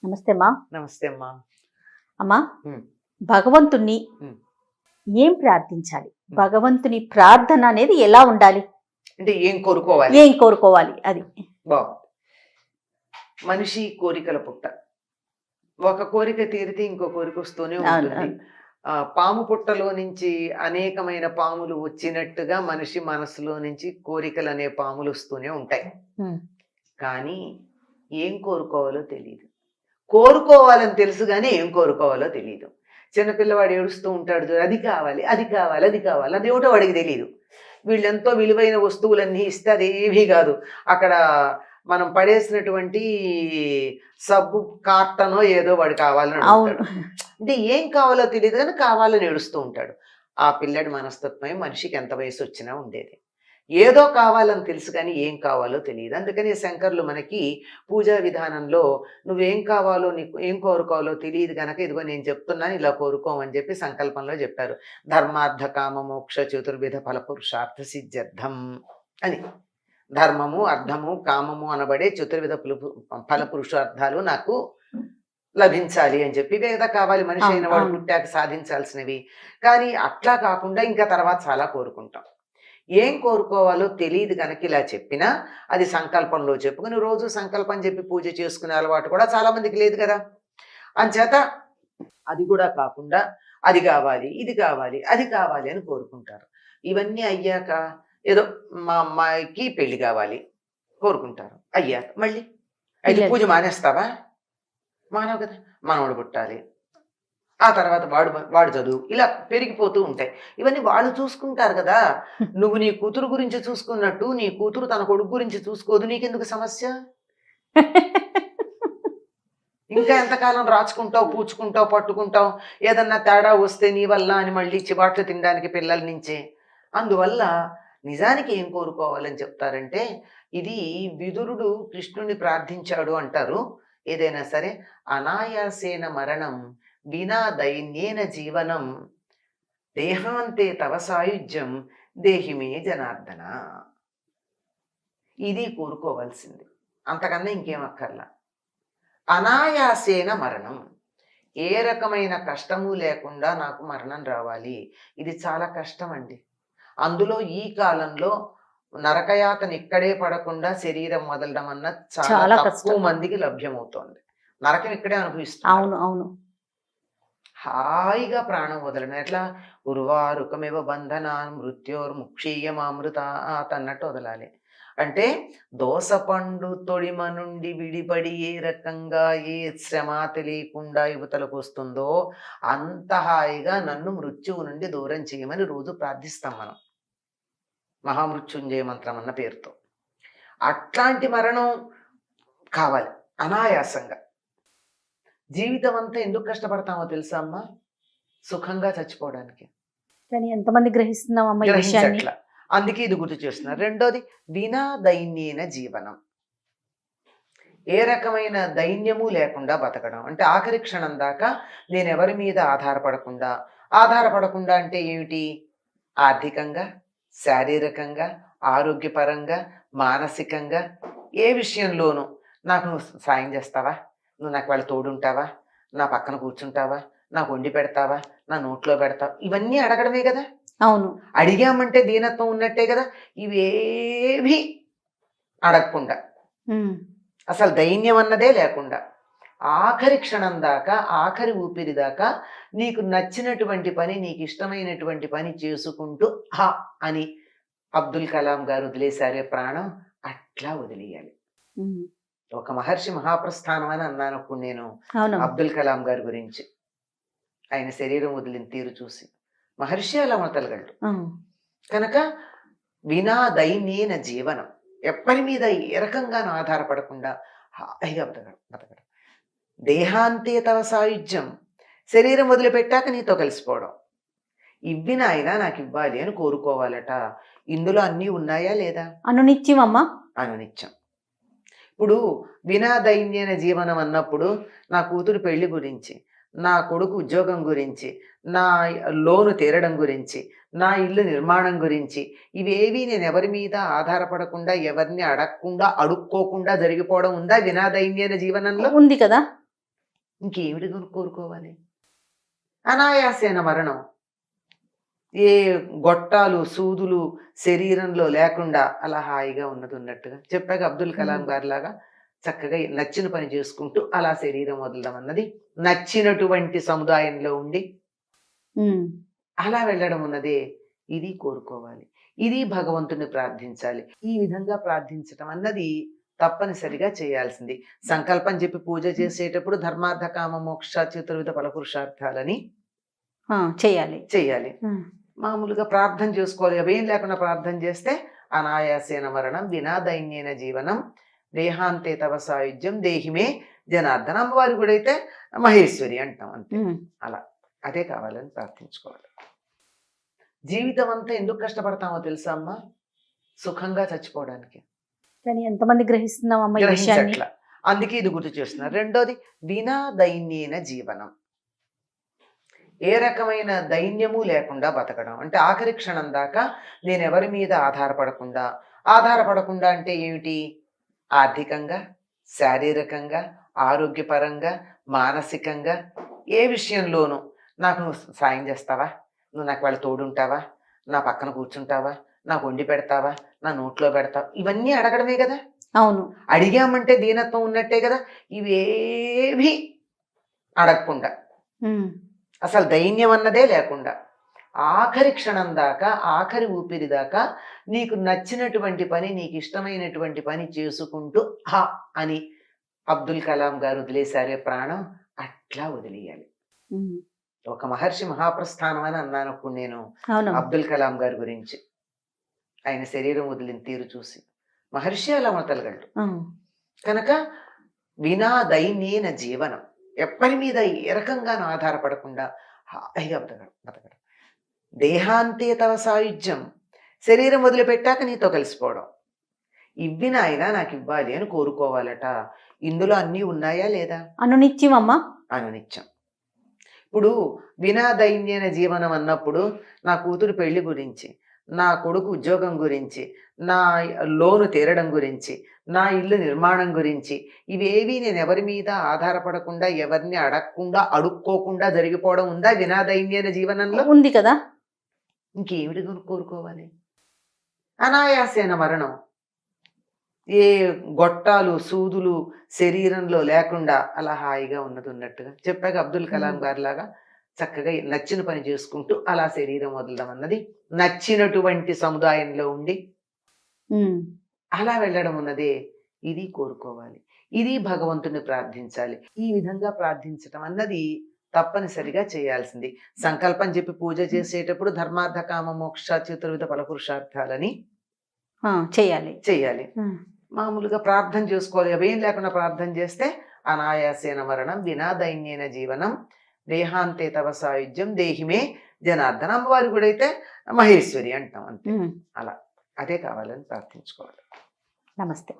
నమస్తే అమ్మా. నమస్తే అమ్మా. అమ్మా, ఉమ్, భగవంతుణ్ణి ఉమ్. ఏం ప్రార్థించాలి? భగవంతుని ప్రార్థన అనేది ఎలా ఉండాలి? అంటే ఏం కోరుకోవాలి? ఏం కోరుకోవాలి? అది బాగుంది. మనిషి కోరికల పుట్ట. ఒక కోరిక తీరితే ఇంకో కోరిక వస్తూనే అవును, ఉంటుంది. అవును. పాము పుట్టలో నుంచి అనేకమైన పాములు వచ్చినట్టుగా మనిషి మనసులో నుంచి కోరికలు అనే పాములు వస్తూనే ఉంటాయి. ఉమ్, కానీ ఏం కోరుకోవాలో తెలియదు. కోరుకోవాలని తెలుసు కానీ ఏం కోరుకోవాలో తెలియదు. చిన్నపిల్లవాడు ఏడుస్తూ ఉంటాడు చూడు, అది కావాలి, అది కావాలి, అది కావాలి, అది ఏమిటో వాడికి తెలియదు. వీళ్ళెంతో విలువైన వస్తువులన్నీ ఇస్తే అదేమీ కాదు. అక్కడ మనం పడేసినటువంటి సబ్బు కార్టనో ఏదో వాడు కావాలని అవును. అడుగుతాడు. అంటే ఏం కావాలో తెలియదు కానీ కావాలని ఏడుస్తూ ఉంటాడు. ఆ పిల్లడి మనస్తత్వమే మనిషికి ఎంత వయసు వచ్చినా ఉండేది. ఏదో కావాలని తెలుసు కానీ ఏం కావాలో తెలియదు. అందుకని శంకర్లు మనకి పూజా విధానంలో నువ్వేం కావాలో, నీకు ఏం కోరుకోవాలో తెలియదు కనుక ఇదిగో నేను చెప్తున్నాను, ఇలా కోరుకోమని చెప్పి సంకల్పంలో చెప్పారు. ధర్మార్థ కామ మోక్ష చతుర్విధ ఫల పురుషార్థ సిద్ధ్యర్థం అని. ధర్మము, అర్థము, కామము అనబడే చతుర్విధ ఫల పురుషార్థాలు నాకు లభించాలి అని చెప్పి ఇవే కదా కావాలి మనిషి అయిన వాడు పుట్టాక సాధించాల్సినవి. కానీ అట్లా కాకుండా ఇంకా తర్వాత చాలా కోరుకుంటాం. ఏం కోరుకోవాలో తెలియదు కనుక ఇలా చెప్పినా అది సంకల్పంలో చెప్పుకుని రోజు సంకల్పం చెప్పి పూజ చేసుకునే అలవాటు కూడా చాలా మందికి లేదు కదా. అంచేత అది కూడా కాకుండా అది కావాలి, ఇది కావాలి, అది కావాలి అని కోరుకుంటారు. ఇవన్నీ అయ్యాక ఏదో మా అమ్మాయికి పెళ్లి కావాలి కోరుకుంటారు. అయ్యాక మళ్ళీ అయితే పూజ మానేస్తావా? మానవు కదా. మనవడు పుట్టాలి, ఆ తర్వాత వాడు చదువు, ఇలా పెరిగిపోతూ ఉంటాయి. ఇవన్నీ వాళ్ళు చూసుకుంటారు కదా. నువ్వు నీ కూతురు గురించి చూసుకున్నట్టు నీ కూతురు తన కొడుకు గురించి చూసుకోదు. నీకెందుకు సమస్య? ఇంకా ఎంతకాలం రాచుకుంటావు, పూచుకుంటావు, పట్టుకుంటావు? ఏదన్నా తేడా వస్తే నీ వల్ల అని మళ్ళీ చివాట్లు తినడానికి పిల్లల నుంచే. అందువల్ల నిజానికి ఏం కోరుకోవాలని చెప్తారంటే, ఇది విదురుడు కృష్ణుని ప్రార్థించాడు అంటారు. ఏదైనా సరే, అనాయాసేన మరణం వినా దైన్యేన జీవనం దేహాంతే తవ సాయుధ్యం దేహిమే జనార్దన. ఇది కోరుకోవాల్సింది, అంతకన్నా ఇంకేం అక్కర్లా. అనాయాసేన మరణం, ఏ రకమైన కష్టము లేకుండా నాకు మరణం రావాలి. ఇది చాలా కష్టం అండి. అందులో ఈ కాలంలో నరకయాతన ఇక్కడే పడకుండా శరీరం వదలడం అన్న చాలా తక్కువ మందికి లభ్యమవుతోంది. నరకం ఇక్కడే అనుభవిస్తుంది. అవును, అవును. హాయిగా ప్రాణం వదలడం ఎట్లా? ఉర్వారుకమివ బంధనాన్ మృత్యోర్ముక్షీయమామృతాత్ అన్నట్టు వదలాలి. అంటే దోసపండు తొడిమ నుండి విడిపడి ఏ రకంగా ఏ శ్రమ తెలియకుండా యువతలకు వస్తుందో అంత హాయిగా నన్ను మృత్యువు నుండి దూరం చేయమని రోజు ప్రార్థిస్తాం మనం, మహామృత్యుంజయ మంత్రం అన్న పేరుతో. అట్లాంటి మరణం కావాలి అనాయాసంగా. జీవితం అంతా ఎందుకు కష్టపడతామో తెలుసా అమ్మా? సుఖంగా చచ్చిపోవడానికి. కానీ ఎంతమంది గ్రహిస్తున్నామమ్మా ఈ విషయాన్ని? అందుకే ఇది గుర్తు చేస్తున్నారు. రెండోది వినా దైన్యేన జీవనం, ఏ రకమైన దైన్యము లేకుండా బతకడం. అంటే ఆఖరి క్షణం దాకా నేను ఎవరి మీద ఆధారపడకుండా అంటే ఏమిటి? ఆర్థికంగా, శారీరకంగా, ఆరోగ్యపరంగా, మానసికంగా ఏ విషయంలోనూ నాకు నువ్వు సాయం చేస్తావా, నువ్వు నాకు వాళ్ళు తోడుంటావా, నా పక్కన కూర్చుంటావా, నాకు వండి పెడతావా, నా నోట్లో పెడతావా, ఇవన్నీ అడగడమే కదా. అవును, అడిగామంటే దీనత్వం ఉన్నట్టే కదా. ఇవేవి అడగకుండా, అసలు దైన్యం అన్నదే లేకుండా ఆఖరి క్షణం దాకా, ఆఖరి ఊపిరి దాకా నీకు నచ్చినటువంటి పని, నీకు ఇష్టమైనటువంటి పని చేసుకుంటూ హా అని అబ్దుల్ కలాం గారు వదిలేశారే ప్రాణం, అట్లా వదిలేయాలి. ఒక మహర్షి మహాప్రస్థానం అని అన్నాను అప్పుడు నేను అబ్దుల్ కలాం గారి గురించి. ఆయన శరీరం వదిలిన తీరు చూసి మహర్షి అలా వదలగలడు కనుక వినా దైన్యేన జీవనం, ఎప్పటి మీద ఏ రకంగానూ ఆధారపడకుండా హాయిగా బతకడం. దేహాంతే తవ సాయుధ్యం, శరీరం వదిలిపెట్టాక నీతో కలిసిపోవడం. ఇవ్వి నాయన నాకు ఇవ్వాలి అని కోరుకోవాలట. ఇందులో అన్నీ ఉన్నాయా లేదా? అనునిత్యం అమ్మా, అనునిత్యం. ఇప్పుడు వినా దైన్యన జీవనం అన్నప్పుడు నా కూతురు పెళ్లి గురించి, నా కొడుకు ఉద్యోగం గురించి, నా లోను తీరడం గురించి, నా ఇల్లు నిర్మాణం గురించి, ఇవేవి నేను ఎవరి మీద ఆధారపడకుండా, ఎవరిని అడగకుండా, అడుక్కోకుండా జరిగిపోవడం ఉందా వినా దైన్యన జీవనంలో? ఉంది కదా. ఇంకేమిటి కోరుకోవాలి? అనాయాసేన మరణం. ఏ గొట్టాలు సూదులు శరీరంలో లేకుండా అలా హాయిగా ఉన్నట్టుగా చెప్పాక అబ్దుల్ కలాం గారి లాగా చక్కగా నచ్చిన పని చేసుకుంటూ అలా శరీరం వదలడం అన్నది నచ్చినటువంటి సముదాయంలో ఉండి అలా వెళ్ళడం ఉన్నదే ఇది కోరుకోవాలి. ఇది భగవంతుని ప్రార్థించాలి. ఈ విధంగా ప్రార్థించటం అన్నది తప్పనిసరిగా చేయాల్సింది. సంకల్పం చెప్పి పూజ చేసేటప్పుడు ధర్మార్థ కామ మోక్ష చతుర్విధ ఫలపురుషార్థాలని చేయాలి. మామూలుగా ప్రార్థన చేసుకోవాలి. అవేం లేకుండా ప్రార్థన చేస్తే అనాయాసేన మరణం వినా దైన్యేన జీవనం దేహాంతే తవ సాయుధ్యం దేహిమే జనార్దన. అమ్మవారి కూడా అయితే మహేశ్వరి అంటాం అంతే. అలా అదే కావాలని ప్రార్థించుకోవాలి. జీవితం అంతా ఎందుకు కష్టపడతామో తెలుసా అమ్మ? సుఖంగా చచ్చిపోవడానికి. కానీ ఎంతమంది గ్రహిస్తున్నాం గ్రహించట్ల. అందుకే ఇది గుర్తు చేస్తున్నారు. రెండోది వినా దైన్యేన జీవనం. ఏ రకమైన దైన్యము లేకుండా బతకడం అంటే ఆఖరి క్షణం దాకా నేను ఎవరి మీద ఆధారపడకుండా అంటే ఏమిటి? ఆర్థికంగా, శారీరకంగా, ఆరోగ్యపరంగా, మానసికంగా ఏ విషయంలోనూ నాకు నువ్వు సాయం చేస్తావా, నువ్వు నాకు వాళ్ళ తోడుంటావా, నా పక్కన కూర్చుంటావా, నాకు వండి పెడతావా, నా నోట్లో పెడతావా, ఇవన్నీ అడగడమే కదా. అవును, అడిగామంటే దీనత్వం ఉన్నట్టే కదా. ఇవేవి అడగకుండా అసలు దైన్యం అన్నదే లేకుండా ఆఖరి క్షణం దాకా ఆఖరి ఊపిరి దాకా నీకు నచ్చినటువంటి పని నీకు ఇష్టమైనటువంటి పని చేసుకుంటూ హా అని అబ్దుల్ కలాం గారు వదిలేశారే ప్రాణం, అట్లా వదిలేయాలి. ఒక మహర్షి మహాప్రస్థానం అని అన్నాను అప్పుడు నేను అబ్దుల్ కలాం గారి గురించి. ఆయన శరీరం వదిలిన తీరు చూసి మహర్షి అలా వదలగలడు కనుక వినా దైన్యేన జీవనం. ఎప్పటి మీద ఏ రకంగానూ ఆధారపడకుండా హాయిగా బతకడం. దేహాంతే తవ సాయుధ్యం. శరీరం వదిలిపెట్టాక నీతో కలిసిపోవడం. ఇవి నాయనా నాకు ఇవ్వాలి అని కోరుకోవాలట. ఇందులో అన్నీ ఉన్నాయా లేదా? అనునిత్యం అమ్మా, అనునిత్యం. ఇప్పుడు వినా దైన్యేన జీవనం అన్నప్పుడు నా కూతురు పెళ్లి గురించి, నా కొడుకు ఉద్యోగం గురించి, నా లోను తీరడం గురించి, నా ఇల్లు నిర్మాణం గురించి, ఇవేవి నేను ఎవరి మీద ఆధారపడకుండా ఎవరిని అడుక్కోకుండా జరిగిపోవడం ఉందా వినా దైన్యేన జీవనంలో? ఉంది కదా. ఇంకేమిటి కోరుకోవాలి? అనాయాసేన మరణం. ఏ గొట్టాలు సూదులు శరీరంలో లేకుండా అలా హాయిగా ఉన్నట్టుగా చెప్పాక అబ్దుల్ కలాం గారి లాగా చక్కగా నచ్చిన పని చేసుకుంటూ అలా శరీరం వదలడం అన్నది నచ్చినటువంటి సముదాయంలో ఉండి అలా వెళ్ళడం ఉన్నదే ఇది కోరుకోవాలి. ఇది భగవంతుని ప్రార్థించాలి. ఈ విధంగా ప్రార్థించటం అన్నది తప్పనిసరిగా చేయాల్సింది. సంకల్పం చెప్పి పూజ చేసేటప్పుడు ధర్మార్థ కామ మోక్ష చతుర్విధ ఫలపురుషార్థాలని చేయాలి. మామూలుగా ప్రార్థన చేసుకోవాలి. అవేం లేకుండా ప్రార్థన చేస్తే అనాయాసేన మరణం వినా దైన్యేన జీవనం దేహాంతే తవ సాయుధ్యం దేహిమే జనార్దన. అమ్మవారి కూడా అయితే మహేశ్వరి అంటాం అంతే. అలా అదే కావాలని ప్రార్థించుకోవాలి. నమస్తే.